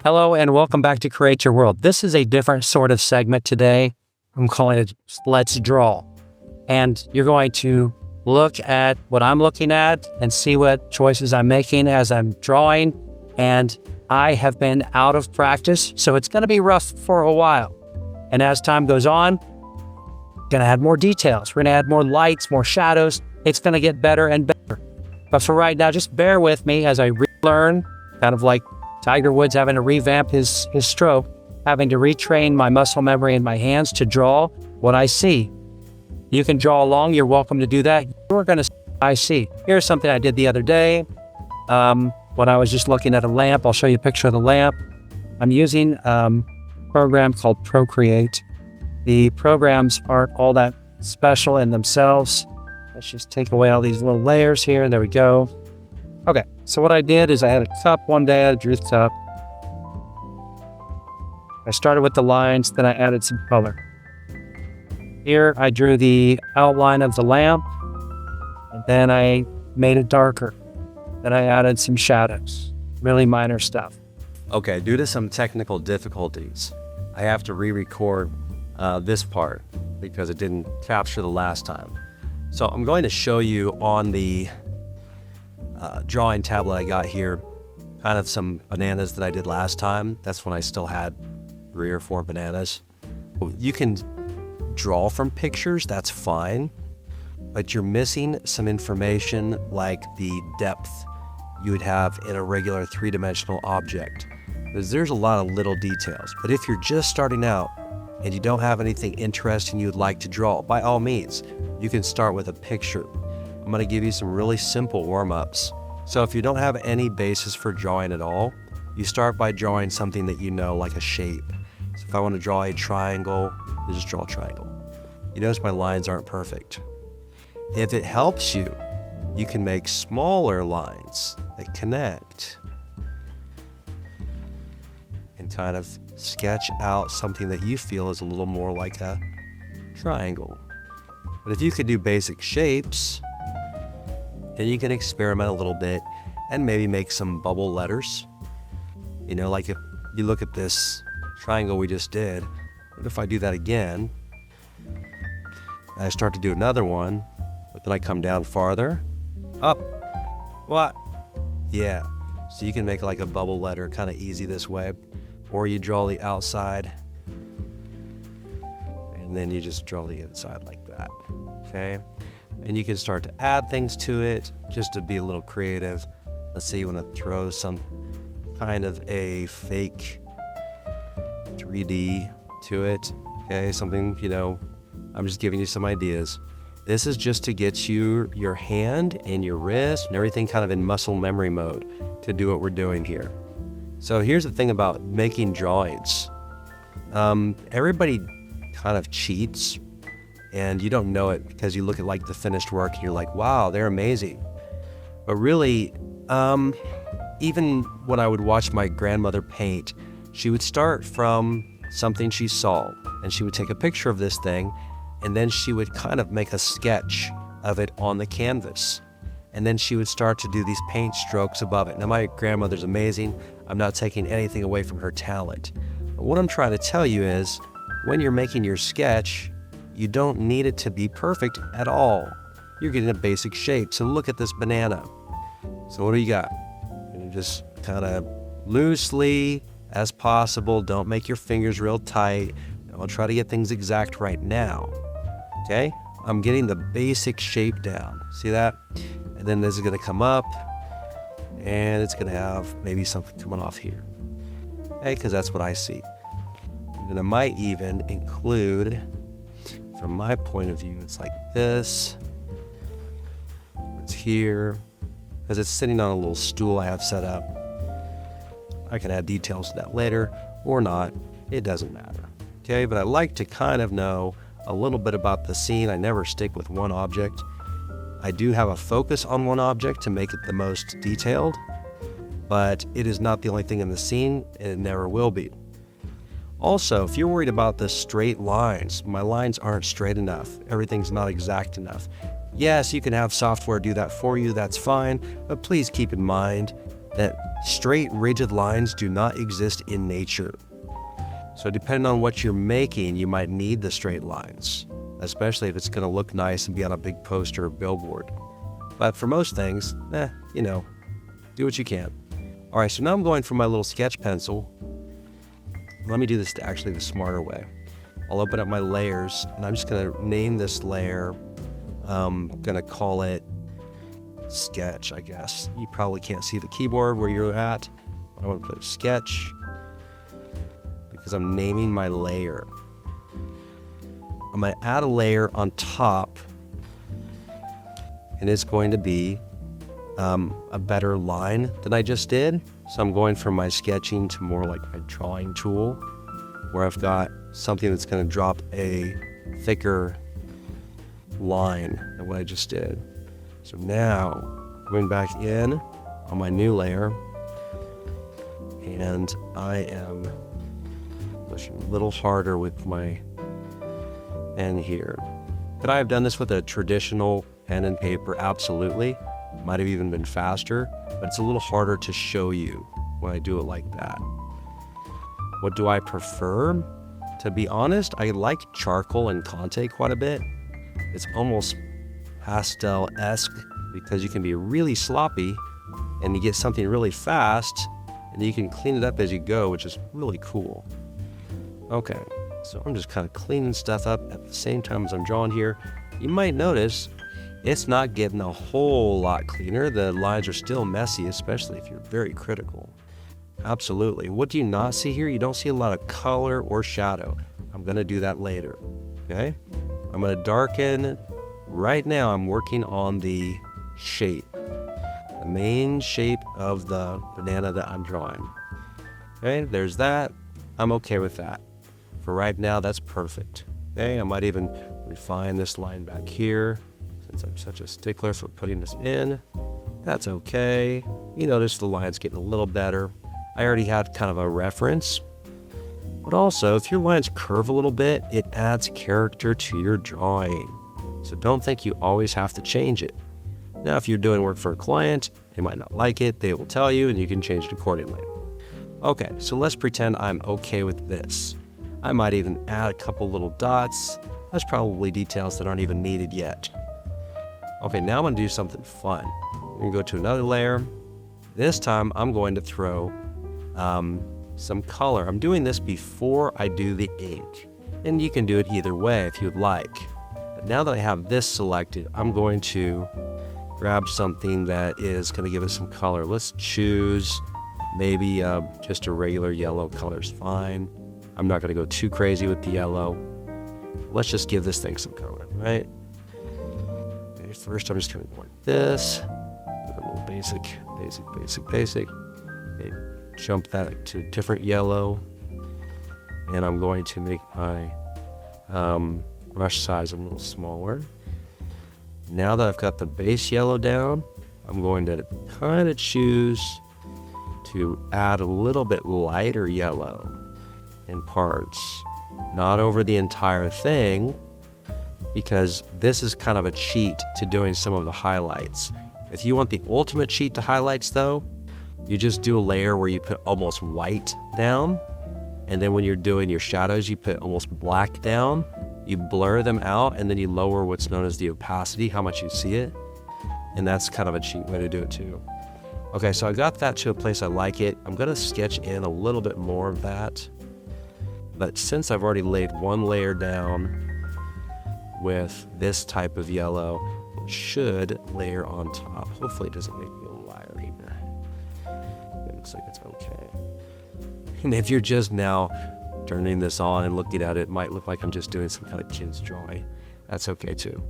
Hello and welcome back to Create Your World. This is a different sort of segment today. I'm calling it Let's Draw. And you're going to look at what I'm looking at and see what choices I'm making as I'm drawing. And I have been out of practice, so it's going to be rough for a while. And as time goes on, going to add more details. We're going to add more lights, more shadows. It's going to get better and better. But for right now, just bear with me as I relearn, kind of like Tiger Woods having to revamp his stroke, having to retrain my muscle memory in my hands to draw what I see. You can draw along. You're welcome to do that. You're going to see what I see. Here's something I did the other day. When I was just looking at a lamp, I'll show you a picture of the lamp. I'm using a program called Procreate. The programs aren't all that special in themselves. Let's just take away all these little layers here. There we go. Okay, so what I did is I had a cup one day. I drew the cup. I started with the lines, then I added some color. Here I drew the outline of the lamp, and then I made it darker. Then I added some shadows, really minor stuff. Okay, due to some technical difficulties, I have to re-record this part because it didn't capture the last time. So I'm going to show you on the drawing tablet I got here, kind of some bananas that I did last time. That's when I still had 3 or 4 bananas. You can draw from pictures, that's fine, but you're missing some information like the depth you would have in a regular 3-dimensional object. Because there's a lot of little details. But if you're just starting out and you don't have anything interesting you'd like to draw, by all means, you can start with a picture. I'm going to give you some really simple warm-ups. So if you don't have any basis for drawing at all, you start by drawing something that you know, like a shape. So if I want to draw a triangle, I just draw a triangle. You notice my lines aren't perfect. If it helps you, you can make smaller lines that connect and kind of sketch out something that you feel is a little more like a triangle. But if you could do basic shapes, then you can experiment a little bit and maybe make some bubble letters. You know, like if you look at this triangle we just did, what if I do that again? I start to do another one, but then I come down farther, up, what? Yeah, so you can make like a bubble letter kind of easy this way, or you draw the outside, and then you just draw the inside like that, okay? And you can start to add things to it, just to be a little creative. Let's say you want to throw some kind of a fake 3D to it, okay? Something, you know, I'm just giving you some ideas. This is just to get you your hand and your wrist and everything kind of in muscle memory mode to do what we're doing here. So here's the thing about making drawings. Everybody kind of cheats, and you don't know it because you look at like the finished work and you're like, wow, they're amazing. But really, even when I would watch my grandmother paint, she would start from something she saw, and she would take a picture of this thing, and then she would kind of make a sketch of it on the canvas. And then she would start to do these paint strokes above it. Now, my grandmother's amazing. I'm not taking anything away from her talent. But what I'm trying to tell you is, when you're making your sketch, you don't need it to be perfect at all. You're getting a basic shape. So look at this banana. So what do you got? You just kind of loosely as possible. Don't make your fingers real tight. Don't try to get things exact right now. Okay? I'm getting the basic shape down. See that? And then this is going to come up, and it's going to have maybe something coming off here. Okay? Because that's what I see. And then I might even include, from my point of view, it's like this. It's here. Because it's sitting on a little stool I have set up. I can add details to that later or not. It doesn't matter. Okay, but I like to kind of know a little bit about the scene. I never stick with one object. I do have a focus on one object to make it the most detailed, but it is not the only thing in the scene, and it never will be. Also, if you're worried about the straight lines, my lines aren't straight enough. Everything's not exact enough. Yes, you can have software do that for you, that's fine, but please keep in mind, that straight, rigid lines do not exist in nature. So depending on what you're making, you might need the straight lines, especially if it's going to look nice and be on a big poster or billboard. But for most things, do what you can. All right, so now I'm going for my little sketch pencil. Let me do this actually the smarter way. I'll open up my layers, and I'm just going to name this layer. I'm going to call it sketch, I guess. You probably can't see the keyboard where you're at. I want to put sketch because I'm naming my layer. I'm going to add a layer on top, and it's going to be a better line than I just did. So I'm going from my sketching to more like my drawing tool, where I've got something that's going to drop a thicker line than what I just did. So now going back in on my new layer, and I am pushing a little harder with my pen here. Could I have done this with a traditional pen and paper? Absolutely. Might have even been faster, but it's a little harder to show you when I do it like that. What do I prefer? To be honest, I like charcoal and Conte quite a bit. It's almost pastel-esque because you can be really sloppy and you get something really fast and you can clean it up as you go, which is really cool. Okay, so I'm just kind of cleaning stuff up at the same time as I'm drawing here. You might notice it's not getting a whole lot cleaner. The lines are still messy, especially if you're very critical. Absolutely. What do you not see here? You don't see a lot of color or shadow. I'm going to do that later. Okay? I'm going to darken. Right now, I'm working on the shape. The main shape of the banana that I'm drawing. Okay? There's that. I'm okay with that. For right now, that's perfect. Okay? I might even refine this line back here, since I'm such a stickler for putting this in. That's okay. You notice the line's getting a little better. I already had kind of a reference. But also, if your lines curve a little bit, it adds character to your drawing. So don't think you always have to change it. Now, if you're doing work for a client, they might not like it. They will tell you, and you can change it accordingly. Okay, so let's pretend I'm okay with this. I might even add a couple little dots. That's probably details that aren't even needed yet. Okay, now I'm going to do something fun. I'm going to go to another layer. This time, I'm going to throw some color. I'm doing this before I do the ink. And you can do it either way if you'd like. But now that I have this selected, I'm going to grab something that is going to give us some color. Let's choose maybe just a regular yellow color is fine. I'm not going to go too crazy with the yellow. Let's just give this thing some color, right? Okay, first, I'm just going to go like this. A little basic. Okay, jump that to a different yellow. And I'm going to make my brush size a little smaller. Now that I've got the base yellow down, I'm going to kind of choose to add a little bit lighter yellow in parts. Not over the entire thing, because this is kind of a cheat to doing some of the highlights. If you want the ultimate cheat to highlights though, you just do a layer where you put almost white down, and then when you're doing your shadows, you put almost black down. You blur them out, and then you lower what's known as the opacity, how much you see it. And that's kind of a cheap way to do it too. Okay, so I got that to a place I like it. I'm gonna sketch in a little bit more of that. But since I've already laid one layer down with this type of yellow, it should layer on top. Hopefully it doesn't make me a liar here. It looks like it's okay. And if you're just now turning this on and looking at it, it might look like I'm just doing some kind of kid's drawing. That's okay too.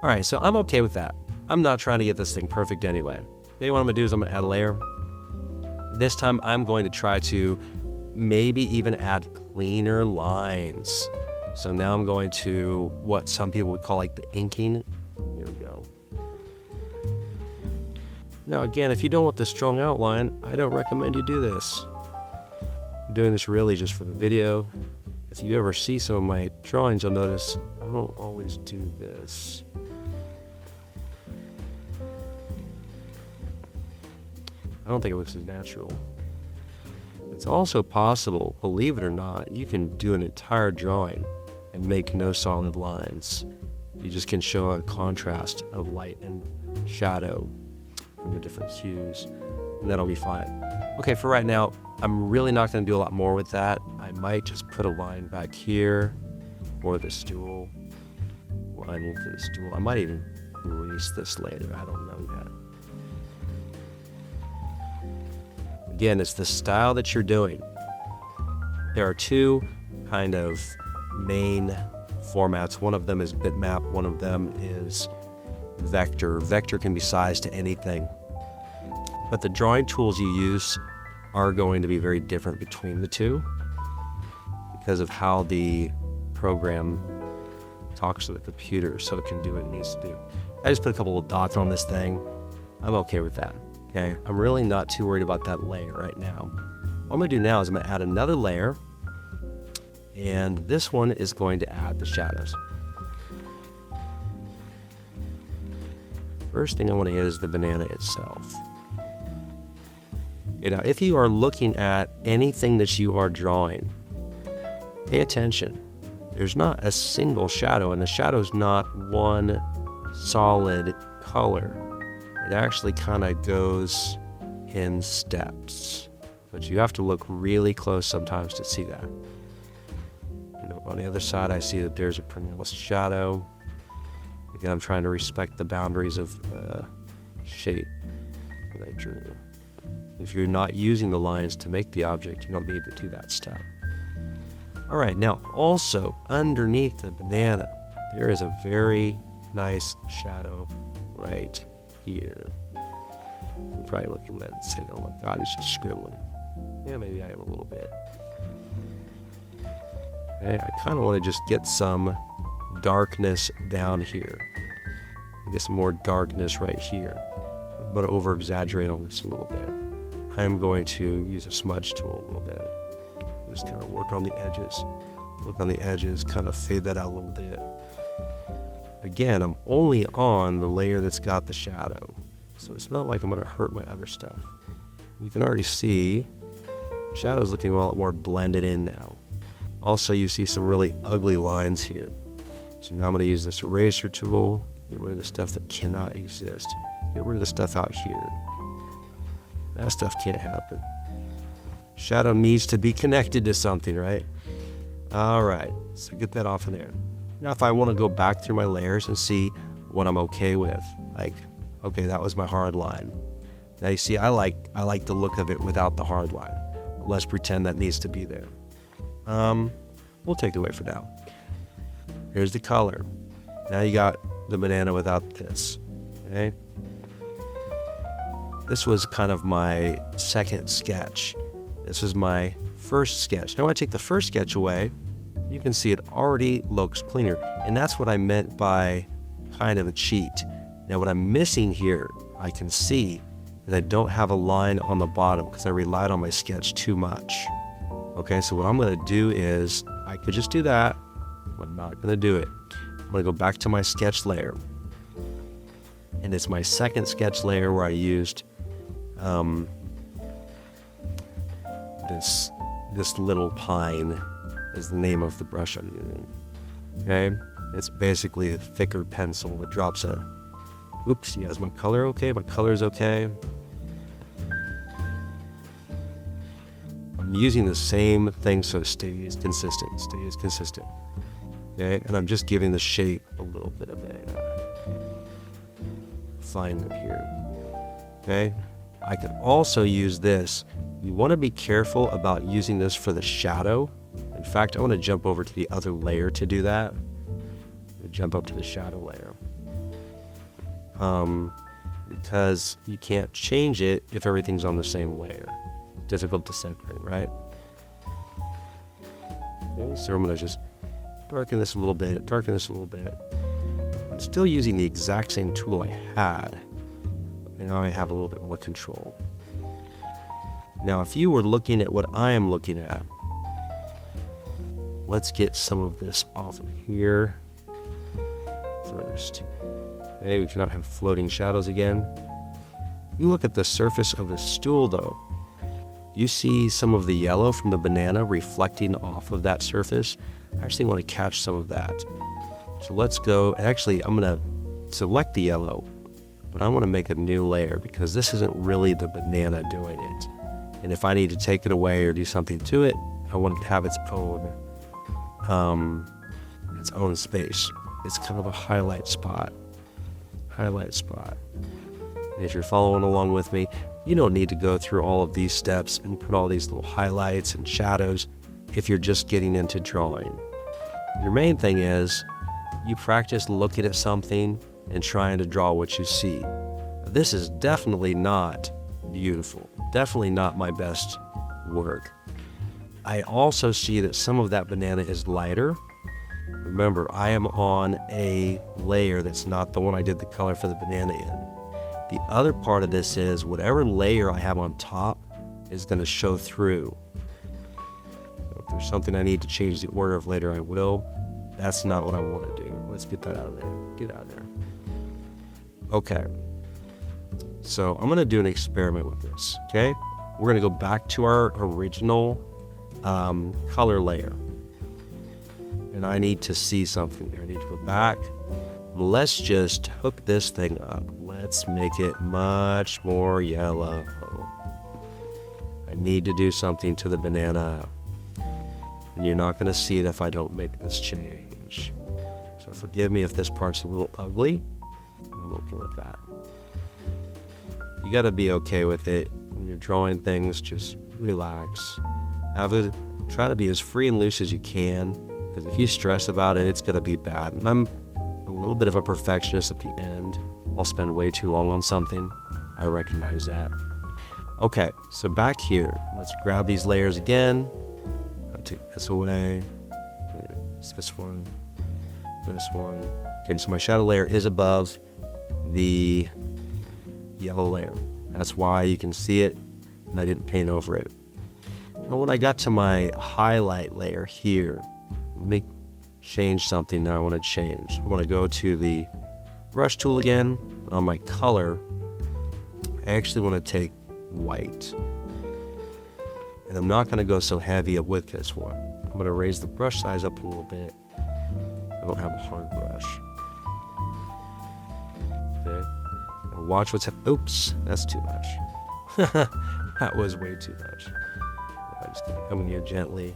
All right, so I'm okay with that. I'm not trying to get this thing perfect anyway. Maybe what I'm gonna do is I'm gonna add a layer. This time I'm going to try to maybe even add cleaner lines. So now I'm going to what some people would call like the inking. Here we go. Now again, if you don't want the strong outline, I don't recommend you do this. I'm doing this really just for the video. If you ever see some of my drawings, you'll notice I don't always do this. I don't think it looks as natural. It's also possible, believe it or not, you can do an entire drawing and make no solid lines. You just can show a contrast of light and shadow from the different hues, and that'll be fine. Okay, for right now, I'm really not going to do a lot more with that. I might just put a line back here for the stool, line for the stool. I might even release this later, I don't know yet. Again, it's the style that you're doing. There are two kind of main formats. One of them is bitmap, one of them is vector. Vector can be sized to anything. But the drawing tools you use are going to be very different between the two because of how the program talks to the computer so it can do what it needs to do. I just put a couple of dots on this thing. I'm okay with that. Okay, I'm really not too worried about that layer right now. What I'm gonna do now is I'm gonna add another layer, and this one is going to add the shadows. First thing I want to hit is the banana itself. You know, if you are looking at anything that you are drawing, pay attention. There's not a single shadow, and the shadow's not one solid color. It actually kind of goes in steps, but you have to look really close sometimes to see that. You know, on the other side, I see that there's a pronounced shadow. Again, I'm trying to respect the boundaries of shape that I drew. If you're not using the lines to make the object, you don't need to do that step. All right, now also underneath the banana, there is a very nice shadow right here. You're probably looking at it and saying, oh my God, he's just scribbling. Yeah, maybe I am a little bit. Okay, I kind of want to just get some darkness down here. Get some more darkness right here. I'm going to over exaggerate on this a little bit. I'm going to use a smudge tool a little bit. Just kind of work on the edges. Look on the edges, kind of fade that out a little bit. Again, I'm only on the layer that's got the shadow, so it's not like I'm going to hurt my other stuff. You can already see shadow's looking a lot more blended in now. Also, you see some really ugly lines here. So now I'm going to use this eraser tool, get rid of the stuff that cannot exist. Get rid of the stuff out here. That stuff can't happen. Shadow needs to be connected to something, right? All right, so get that off of there. Now, if I want to go back through my layers and see what I'm okay with, like, okay, that was my hard line. Now you see, I like the look of it without the hard line. Let's pretend that needs to be there. We'll take it away for now. Here's the color. Now you got the banana without this, okay? This was kind of my second sketch. This is my first sketch. Now when I take the first sketch away, you can see it already looks cleaner. And that's what I meant by kind of a cheat. Now what I'm missing here, I can see that I don't have a line on the bottom because I relied on my sketch too much. Okay, so what I'm gonna do is, I could just do that, but I'm not gonna do it. I'm gonna go back to my sketch layer. And it's my second sketch layer where I used this little pine is the name of the brush I'm using. Okay, it's basically a thicker pencil that drops a. Oops, yeah, is my color okay? My color's okay. I'm using the same thing so it stays consistent. Okay, and I'm just giving the shape a little bit of a fine here. Okay, I can also use this. You want to be careful about using this for the shadow. In fact, I want to jump over to the other layer to do that. Jump up to the shadow layer. Because you can't change it if everything's on the same layer. Difficult to separate, right? Okay, so I'm going to just darken this a little bit, I'm still using the exact same tool I had. And now I have a little bit more control. Now, if you were looking at what I am looking at, let's get some of this off of here first. Okay, we cannot have floating shadows again. You look at the surface of the stool though. You see some of the yellow from the banana reflecting off of that surface. I actually want to catch some of that. So let's go, actually I'm going to select the yellow, but I want to make a new layer because this isn't really the banana doing it. And if I need to take it away or do something to it, I want it to have its own space. It's kind of a highlight spot. And if you're following along with me, you don't need to go through all of these steps and put all these little highlights and shadows if you're just getting into drawing. Your main thing is you practice looking at something and trying to draw what you see. This is definitely not beautiful, definitely not my best work. I also see that some of that banana is lighter. Remember, I am on a layer that's not the one I did the color for the banana in. The other part of this is whatever layer I have on top is going to show through. So if there's something I need to change the order of later, I will. That's not what I want to do. Let's get that out of there. Get out of there. Okay. So I'm going to do an experiment with this, okay? We're going to go back to our original color layer. And I need to see something there. I need to go back. Let's just hook this thing up. Let's make it much more yellow. I need to do something to the banana. And you're not going to see it if I don't make this change. So forgive me if this part's a little ugly. I'm okay with that. You got to be okay with it. When you're drawing things, just relax. Try to be as free and loose as you can. Because if you stress about it, it's going to be bad. And I'm a little bit of a perfectionist at the end. I'll spend way too long on something. I recognize that. Okay, so back here, let's grab these layers again. I'll take this away. This one. Okay, so my shadow layer is above the yellow layer. That's why you can see it, and I didn't paint over it. Now when I got to my highlight layer here, let me change something that I want to change. I want to go to the brush tool again. On my color, I actually want to take white. And I'm not going to go so heavy with this one. I'm going to raise the brush size up a little bit. I don't have a hard brush. Okay. Now watch what's happening. Oops, that's too much. That was way too much. I'm just going to come in here gently.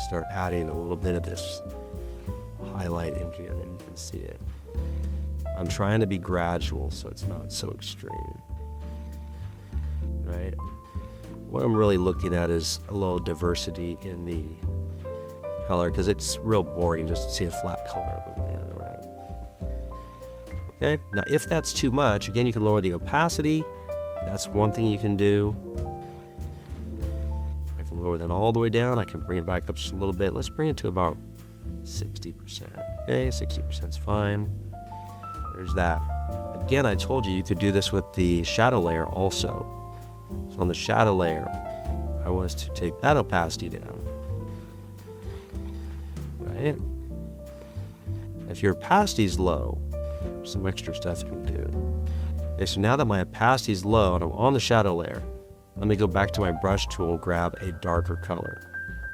Start adding a little bit of this highlight in here, and you can see it. I'm trying to be gradual so it's not so extreme. Right? What I'm really looking at is a little diversity in the color, because it's real boring just to see a flat color of a banana, right? Okay, now if that's too much, again, you can lower the opacity. That's one thing you can do. I can lower that all the way down. I can bring it back up just a little bit. Let's bring it to about 60%. Okay, 60% is fine. There's that. Again, I told you could do this with the shadow layer also. So on the shadow layer, I want us to take that opacity down. Right? If your opacity is low, there's some extra stuff you can do. Okay, so now that my opacity is low and I'm on the shadow layer, let me go back to my brush tool, grab a darker color.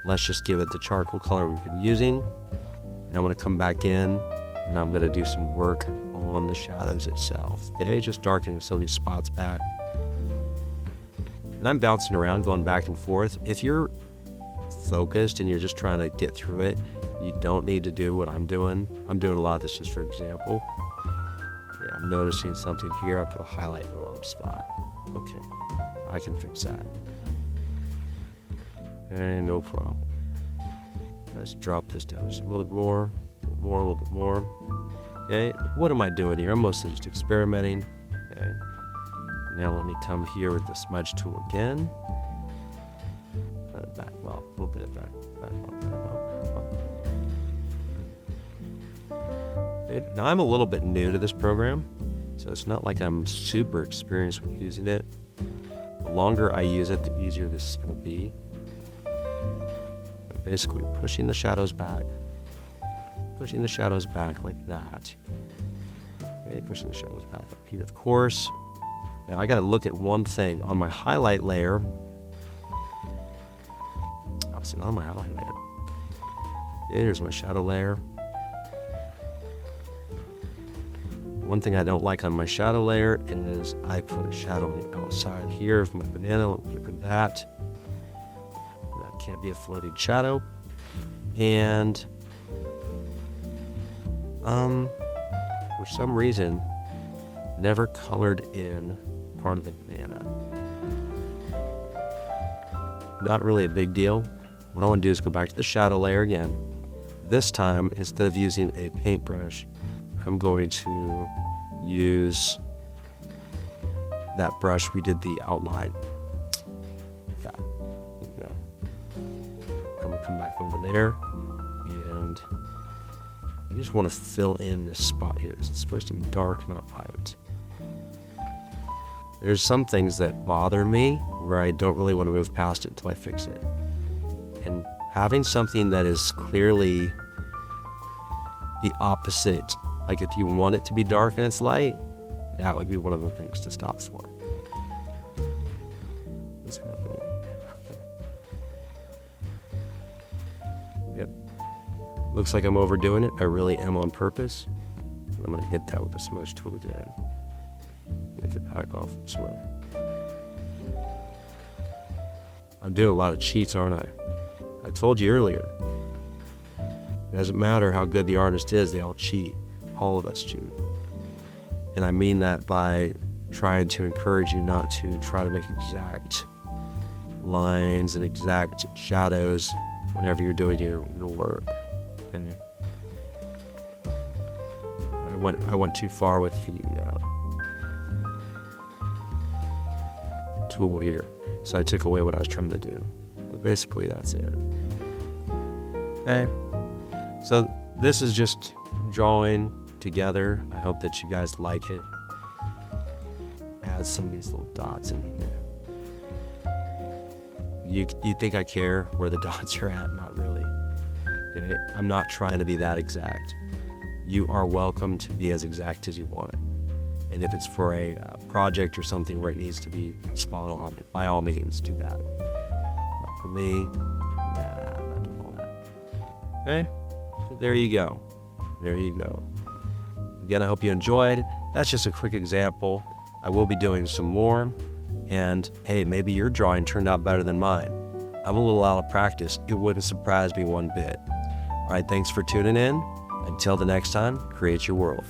Let's just give it the charcoal color we've been using. And I'm going to come back in and I'm going to do some work on the shadows itself. Okay, just darkening some of these spots back. And I'm bouncing around, going back and forth. If you're focused and you're just trying to get through it, you don't need to do what I'm doing. I'm doing a lot of this just for example. Yeah, I'm noticing something here. I put a highlight in the wrong spot. Okay, I can fix that. And no problem. Let's drop this down just a little bit more, a little bit more. Okay, what am I doing here? I'm mostly just experimenting. Okay. Now let me come here with the smudge tool again. Back, well, a little bit of back. Now I'm a little bit new to this program, so it's not like I'm super experienced with using it. The longer I use it, the easier this is going to be. I'm basically pushing the shadows back like that. Okay, pushing the shadows back up here. Of course, Now I got to look at one thing on my highlight layer. Obviously not on my highlight layer. Here's my shadow layer. One thing I don't like on my shadow layer is I put a shadow on the outside here of my banana. Look at that. That can't be a floating shadow. And for some reason, never colored in part of the banana. Not really a big deal. What I want to do is go back to the shadow layer again. This time, instead of using a paintbrush, I'm going to use that brush we did the outline. Yeah. I'm gonna come back over there, and I just want to fill in this spot here. It's supposed to be dark, not light. There's some things that bother me where I don't really want to move past it until I fix it. And having something that is clearly the opposite, like if you want it to be dark and it's light, that would be one of the things to stop for. What's happening? Yep. Looks like I'm overdoing it. I really am on purpose. I'm going to hit that with the smudge tool again. Get the back off as well. I'm doing a lot of cheats, aren't I? I told you earlier. It doesn't matter how good the artist is, they all cheat. All of us cheat. And I mean that by trying to encourage you not to try to make exact lines and exact shadows whenever you're doing your work. And I went too far with the tool here, so I took away what I was trying to do. But basically, that's it. Okay. So this is just drawing together. I hope that you guys like it. Add some of these little dots in here. You think I care where the dots are at? Not really. Okay? I'm not trying to be that exact. You are welcome to be as exact as you want. And if it's for a project or something where it needs to be spot on, by all means, do that. Not for me, nah, I'm not doing all that. Okay? So there you go. There you go. Again, I hope you enjoyed. That's just a quick example. I will be doing some more. And hey, maybe your drawing turned out better than mine. I'm a little out of practice. It wouldn't surprise me one bit. All right, thanks for tuning in. Until the next time, create your world.